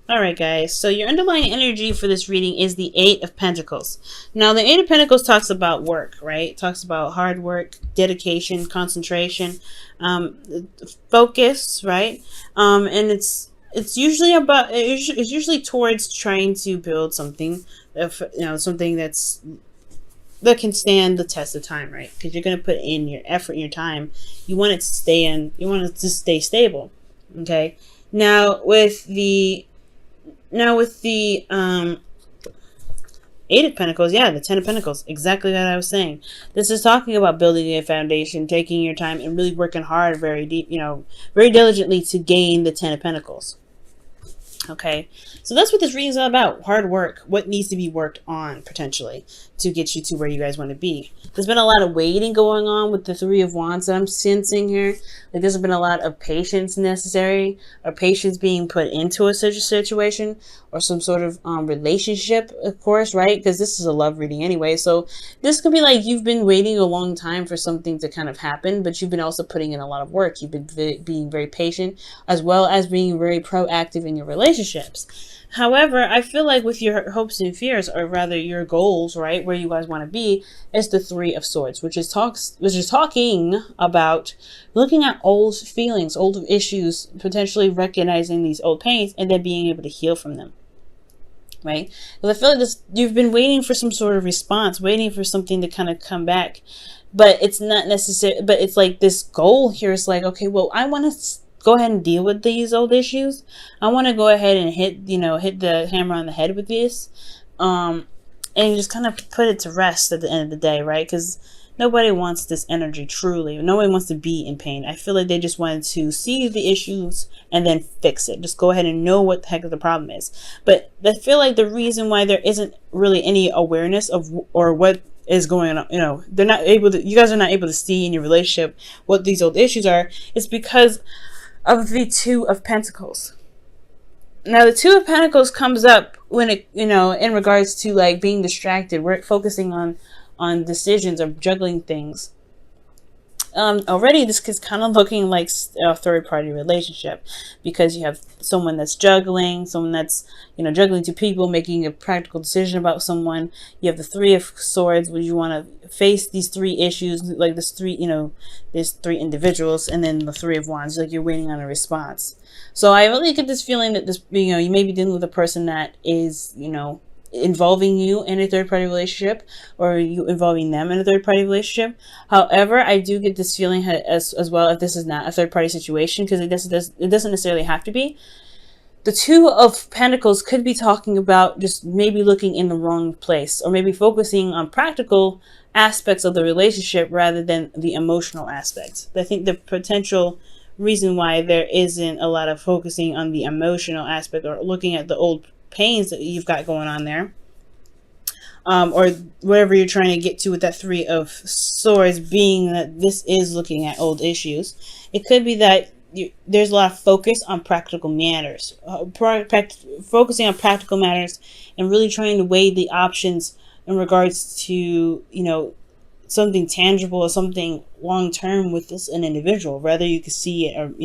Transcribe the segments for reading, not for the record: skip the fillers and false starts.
Alright guys, so your underlying energy for this reading is the Eight of Pentacles. Now the Eight of Pentacles talks about work, right? It talks about hard work, dedication, concentration, focus, right? And it's usually about, it's usually towards trying to build something, something that can stand the test of time, right? Because you're going to put in your effort and your time. You want it to stay in, you want it to stay stable. Okay. Now with the Eight of Pentacles, yeah, the Ten of Pentacles, exactly what I was saying. This is talking about building a foundation, taking your time, and really working hard, very deep, very diligently to gain the Ten of Pentacles. Okay, so that's what this reading is all about. Hard work, what needs to be worked on potentially to get you to where you guys want to be. There's been a lot of waiting going on with the Three of Wands that I'm sensing here. Like there's been a lot of patience necessary, or patience being put into a such a situation, or some sort of relationship, of course, right? Because this is a love reading anyway. So this could be like you've been waiting a long time for something to kind of happen, but you've been also putting in a lot of work. You've been being very patient, as well as being very proactive in your relationships. However, I feel like with your hopes and fears, or rather your goals, right, where you guys want to be, is the Three of Swords, which is talking about looking at old feelings, old issues, potentially recognizing these old pains, and then being able to heal from them. Right? Because I feel like you've been waiting for some sort of response, waiting for something to kind of come back, but it's not necessary. But it's like this goal here is like, okay, well, I want to go ahead and deal with these old issues. I want to go ahead and hit the hammer on the head with this, and just kind of put it to rest at the end of the day, right? Because nobody wants this energy, truly. Nobody wants to be in pain. I feel like they just wanted to see the issues and then fix it. Just go ahead and know what the heck the problem is. But I feel like the reason why there isn't really any awareness of or what is going on, they're not able to, you guys are not able to see in your relationship what these old issues are, is because of the Two of Pentacles. Now the Two of Pentacles comes up when it, in regards to like being distracted. We're focusing on decisions or juggling things. Already this is kind of looking like a third party relationship, because you have someone that's juggling, someone that's, juggling two people, making a practical decision about someone. You have the Three of Swords, where you want to face these three issues, like there's three individuals, and then the Three of Wands, like you're waiting on a response. So I really get this feeling that this, you may be dealing with a person that is, involving you in a third-party relationship, or you involving them in a third-party relationship. However, I do get this feeling as well, if this is not a third-party situation, because it doesn't necessarily have to be. The Two of Pentacles could be talking about just maybe looking in the wrong place, or maybe focusing on practical aspects of the relationship rather than the emotional aspects. I think the potential reason why there isn't a lot of focusing on the emotional aspect, or looking at the old pains that you've got going on there, or whatever you're trying to get to with that Three of Swords, being that this is looking at old issues. It could be that there's a lot of focus on practical matters, focusing on practical matters, and really trying to weigh the options in regards to something tangible or something long term with an individual. Whether you can see it, or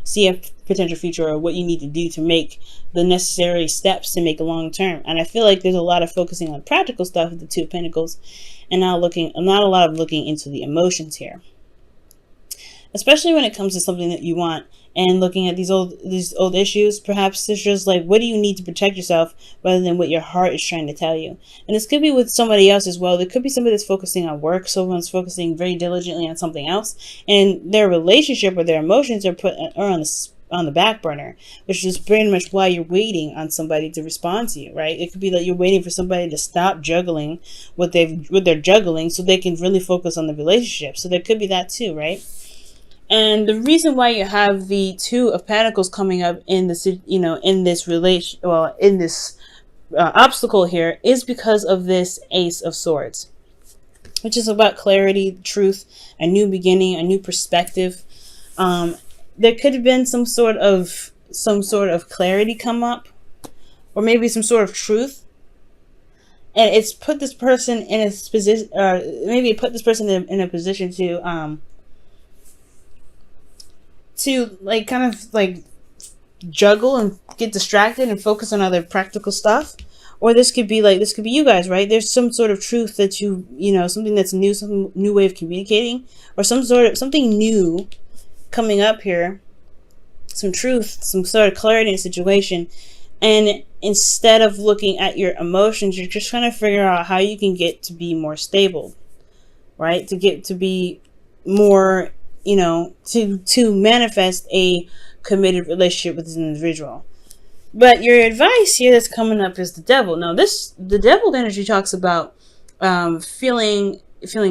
see a potential future, or what you need to do to make the necessary steps to make a long term. And I feel like there's a lot of focusing on practical stuff with the Two of Pentacles, and not a lot of looking into the emotions here, especially when it comes to something that you want, and looking at these old issues. Perhaps it's just like, what do you need to protect yourself, rather than what your heart is trying to tell you. And this could be with somebody else as well. There could be somebody that's focusing on work, someone's focusing very diligently on something else, and their relationship or their emotions are on the back burner, which is pretty much why you're waiting on somebody to respond to you, right? It could be that you're waiting for somebody to stop juggling what they're juggling, so they can really focus on the relationship. So there could be that too, right? And the reason why you have the Two of Pentacles coming up in this, in this obstacle here, is because of this Ace of Swords, which is about clarity, truth, a new beginning, a new perspective. There could have been some sort of clarity come up, or maybe some sort of truth, and it's put this person in a position, maybe it put this person in a position to like kind of like juggle and get distracted and focus on other practical stuff. Or this could be you guys, right? There's some sort of truth that something that's new, some new way of communicating, or something new coming up here, some truth, some sort of clarity in a situation. And instead of looking at your emotions, you're just trying to figure out how you can get to be more stable, right? To get to be more, to manifest a committed relationship with an individual. But your advice here that's coming up is the devil. Now, the devil energy talks about feeling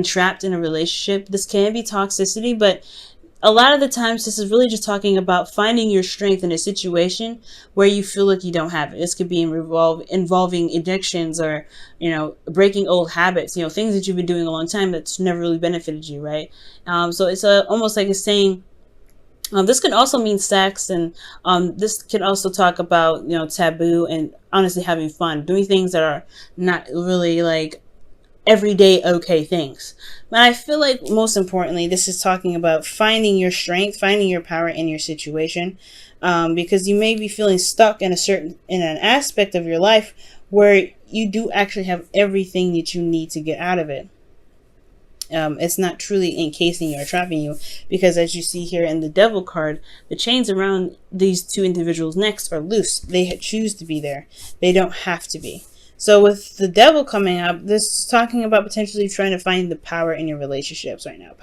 trapped in a relationship. This can be toxicity, but a lot of the times this is really just talking about finding your strength in a situation where you feel like you don't have it. This could be involving addictions, or breaking old habits, things that you've been doing a long time that's never really benefited you, right? So it's almost like it's saying, this could also mean sex, and this could also talk about taboo, and honestly having fun, doing things that are not really like everyday okay things. But I feel like most importantly, this is talking about finding your strength, finding your power in your situation, because you may be feeling stuck in an aspect of your life where you do actually have everything that you need to get out of it. It's not truly encasing you or trapping you, because as you see here in the devil card, the chains around these two individuals' necks are loose. They choose to be there. They don't have to be. So with the devil coming up, this is talking about potentially trying to find the power in your relationships right now.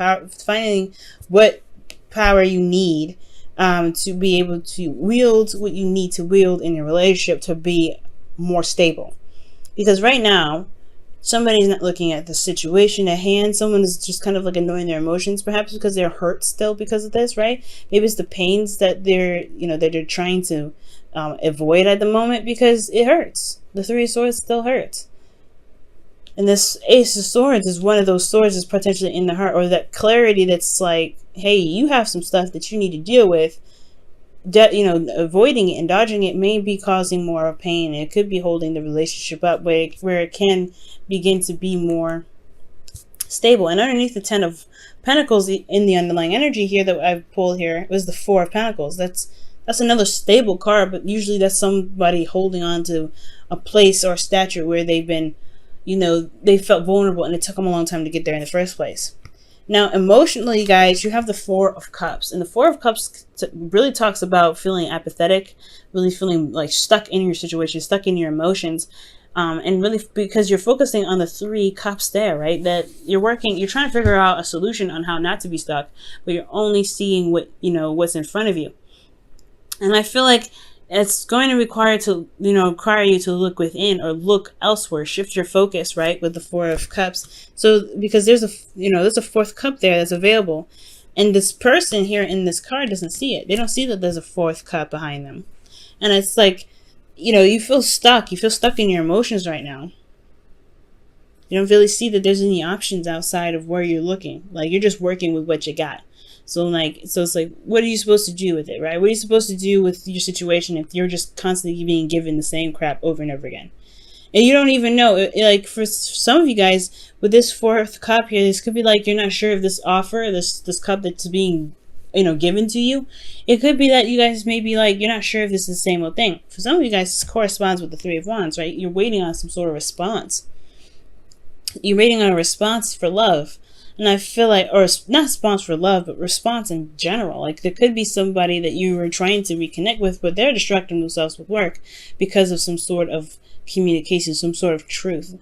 Finding what power you need to be able to wield what you need to wield in your relationship to be more stable. Because right now, somebody's not looking at the situation at hand. Someone is just kind of like ignoring their emotions, perhaps because they're hurt still because of this, right? Maybe it's the pains that they're trying to avoid at the moment, because it hurts. The Three of Swords still hurts. And this Ace of Swords is one of those swords that's potentially in the heart, or that clarity that's like, hey, you have some stuff that you need to deal with. Avoiding it and dodging it may be causing more of pain. It could be holding the relationship up where it can begin to be more stable. And underneath the Ten of Pentacles, in the underlying energy here that I've pulled here, was the Four of Pentacles. That's another stable card, but usually that's somebody holding on to a place or stature where they've been, they felt vulnerable, and it took them a long time to get there in the first place. Now, emotionally, guys, you have the Four of Cups. And the Four of Cups really talks about feeling apathetic, really feeling like stuck in your situation, stuck in your emotions. And really, because you're focusing on the Three Cups there, right? That you're trying to figure out a solution on how not to be stuck, but you're only seeing what's in front of you. And I feel like it's going to require you to look within or look elsewhere, shift your focus, right? With the Four of Cups. So, because there's a fourth cup there that's available, and this person here in this card doesn't see it. They don't see that there's a fourth cup behind them. And it's like, you feel stuck. You feel stuck in your emotions right now. You don't really see that there's any options outside of where you're looking. Like, you're just working with what you got. So it's like, what are you supposed to do with it, right? What are you supposed to do with your situation if you're just constantly being given the same crap over and over again? And you don't even know. Like, for some of you guys, with this fourth cup here, this could be like, you're not sure if this offer, this cup that's being, given to you, it could be that you guys may be like, you're not sure if this is the same old thing. For some of you guys, this corresponds with the Three of Wands, right? You're waiting on some sort of response. You're waiting on a response for love. And I feel like, or not response for love, but response in general. Like, there could be somebody that you were trying to reconnect with, but they're distracting themselves with work because of some sort of communication, some sort of truth.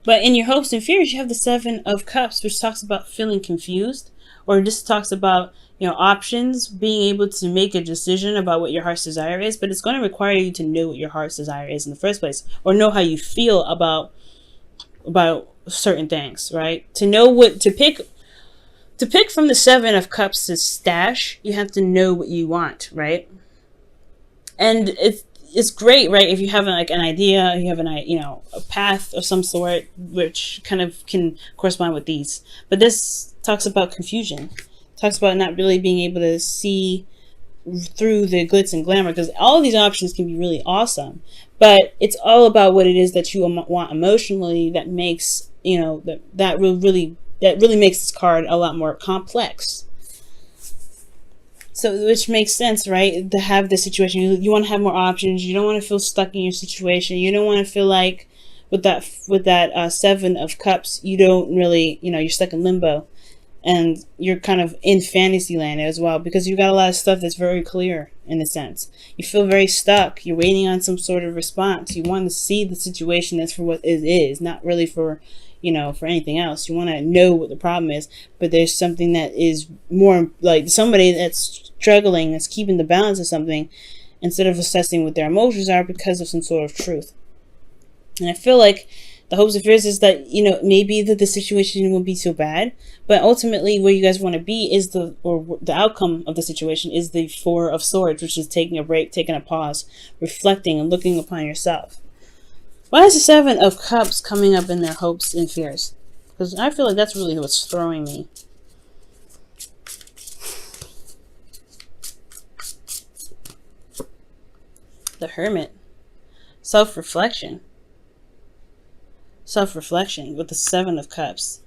But in your hopes and fears, you have the Seven of Cups, which talks about feeling confused, or just talks about, options, being able to make a decision about what your heart's desire is. But it's going to require you to know what your heart's desire is in the first place, or know how you feel about certain things, right? To know what to pick from the Seven of Cups' stash, you have to know what you want, right? And it's great, right? If you have like an idea, you have a path of some sort, which kind of can correspond with these. But this talks about confusion, talks about not really being able to see through the glitz and glamour, because all of these options can be really awesome, but it's all about what it is that you want emotionally that makes that really makes this card a lot more complex. So, which makes sense, right? To have this situation, you want to have more options. You don't want to feel stuck in your situation. You don't want to feel like with that 7 of Cups, you don't really, you're stuck in limbo, and you're kind of in fantasy land as well, because you've got a lot of stuff that's very clear in a sense. You feel very stuck. You're waiting on some sort of response. You want to see the situation as for what it is, not really for for anything else. You want to know what the problem is, but there's something that is more like somebody that's struggling, that's keeping the balance of something, instead of assessing what their emotions are because of some sort of truth. And I feel like the hopes and fears is that, maybe that the situation won't be so bad, but ultimately where you guys want to be is the outcome of the situation is the 4 of Swords, which is taking a break, taking a pause, reflecting and looking upon yourself. Why is the 7 of Cups coming up in their hopes and fears? Because I feel like that's really what's throwing me. The Hermit. Self-reflection with the 7 of Cups.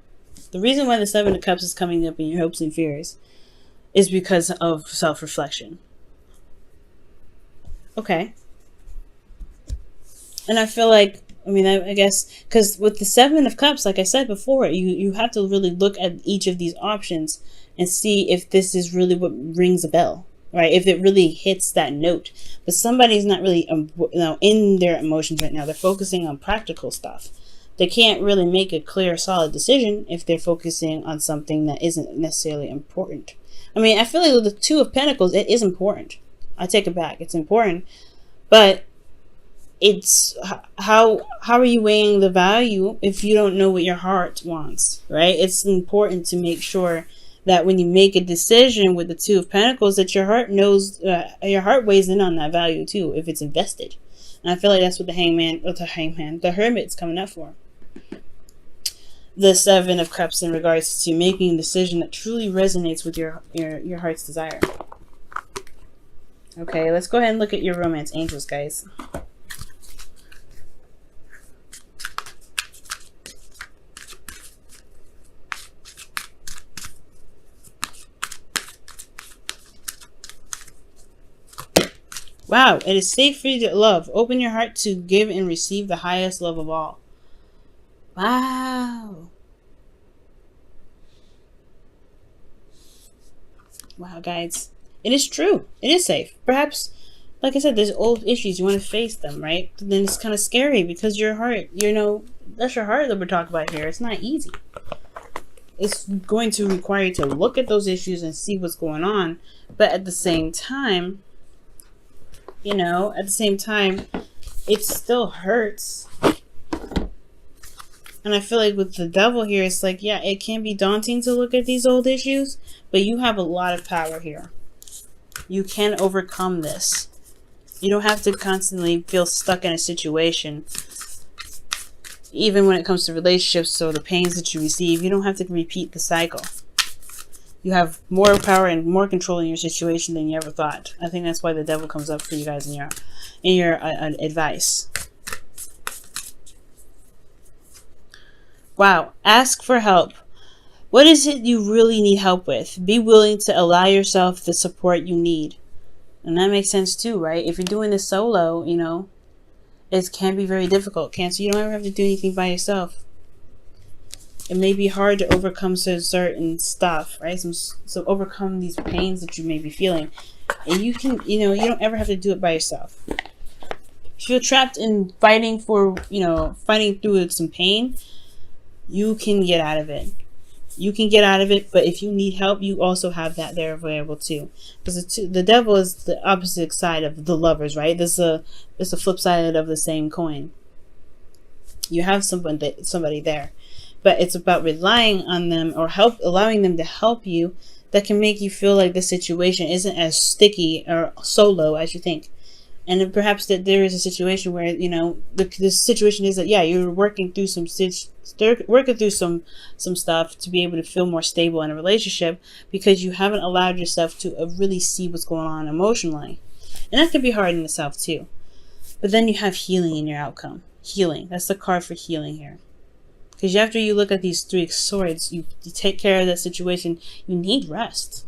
The reason why the 7 of Cups is coming up in your hopes and fears is because of self-reflection. Okay. And I feel like, I guess, because with the 7 of Cups, like I said before, you have to really look at each of these options and see if this is really what rings a bell, right? If it really hits that note. But somebody's not really in their emotions right now. They're focusing on practical stuff. They can't really make a clear, solid decision if they're focusing on something that isn't necessarily important. I feel like with the 2 of Pentacles, it is important. I take it back. It's important. But it's how are you weighing the value if you don't know what your heart wants, right? It's important to make sure that when you make a decision with the 2 of Pentacles, that your heart knows, your heart weighs in on that value too, if it's invested. And I feel like that's what the Hermit's coming up for. The 7 of Cups in regards to making a decision that truly resonates with your heart's desire. Okay, let's go ahead and look at your romance angels, guys. Wow, it is safe for you to love. Open your heart to give and receive the highest love of all. Wow. Wow, guys. It is true. It is safe. Perhaps, like I said, there's old issues. You want to face them, right? But then it's kind of scary because your heart, that's your heart that we're talking about here. It's not easy. It's going to require you to look at those issues and see what's going on. But at the same time, it still hurts. And I feel like with the Devil here, it's like, yeah, it can be daunting to look at these old issues, but you have a lot of power here. You can overcome this. You don't have to constantly feel stuck in a situation. Even when it comes to relationships, so the pains that you receive, you don't have to repeat the cycle. You have more power and more control in your situation than you ever thought. I think that's why the Devil comes up for you guys in your advice. Wow. Ask for help. What is it you really need help with? Be willing to allow yourself the support you need. And that makes sense too, right? If you're doing this solo, it can be very difficult. Cancer, you don't ever have to do anything by yourself. It may be hard to overcome certain stuff, right? So overcome these pains that you may be feeling. And you can, you don't ever have to do it by yourself. If you're trapped in fighting through some pain, you can get out of it. You can get out of it, but if you need help, you also have that there available too. Because the Devil is the opposite side of the Lovers, right? It's a flip side of the same coin. You have somebody there. But it's about relying on them or allowing them to help you that can make you feel like the situation isn't as sticky or solo as you think. And then perhaps that there is a situation where, the situation is that, yeah, you're working through some stuff to be able to feel more stable in a relationship because you haven't allowed yourself to really see what's going on emotionally. And that can be hard in itself too. But then you have healing in your outcome. Healing. That's the card for healing here. Because after you look at these 3 swords, you take care of that situation, you need rest.